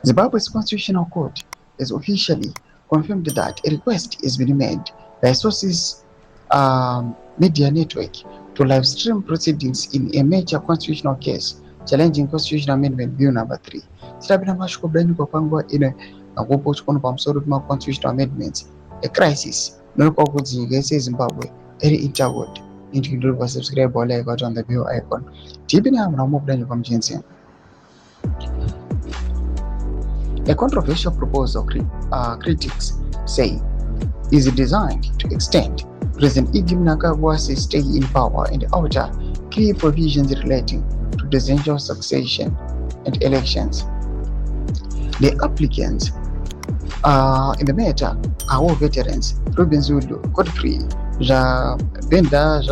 Zimbabwe's Constitutional Court has officially confirmed that a request has been made by Sources Media Network to live stream proceedings in a major constitutional case challenging Constitutional Amendment Bill number 3. Sirabina mashuko brani kwa pangwa ine akupo chikono pa msoro tuma constitutional amendments a crisis nolikuwa kudzinyika Zimbabwe eri interward into subscribe or like on the bell icon. Tibina mnamu brani kwa mjenzi. A controversial proposal, critics say, is designed to extend President Mnangagwa's stay in power and alter key provisions relating to presidential succession and elections. The applicants in the matter are all veterans: Ruben Zulu, Godfrey, Benda,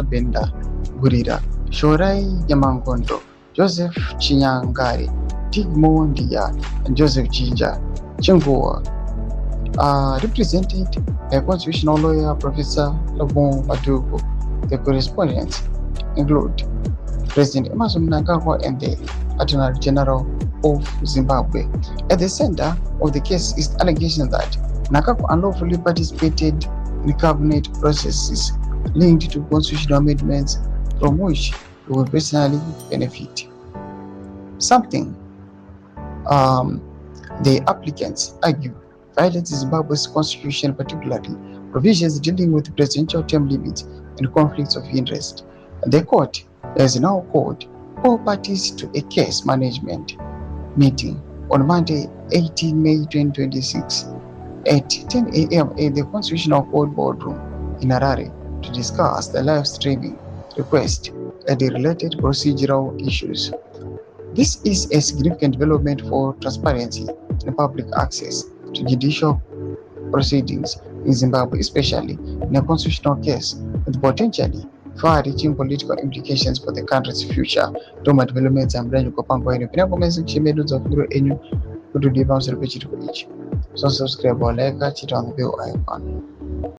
Gurira, Shorai Yamangondo, Joseph Chinyangari, Tigmo Ndia, and Joseph Chingua, represented by constitutional lawyer Professor Labon Madugu. The correspondents include President Emmerson Mnangagwa and the Attorney General of Zimbabwe. At the center of the case is the allegation that Mnangagwa unlawfully participated in cabinet processes linked to constitutional amendments from which he will personally benefit. Something the applicants argue violates Zimbabwe's constitution, particularly provisions dealing with presidential term limits and conflicts of interest. The court has now called all parties to a case management meeting on Monday, 18 May 2026 at 10 a.m. at the Constitutional Court boardroom in Harare to discuss the live streaming request and the related procedural issues. This is a significant development for transparency and public access to judicial proceedings in Zimbabwe, especially in a constitutional case with potentially far-reaching political implications for the country's future. Toma developments and brand kupangwa ino pina comments kuchimedu za kuro enyu kutudipa mselo pechitu kwa ichi. So subscribe or like, chita on the bell icon.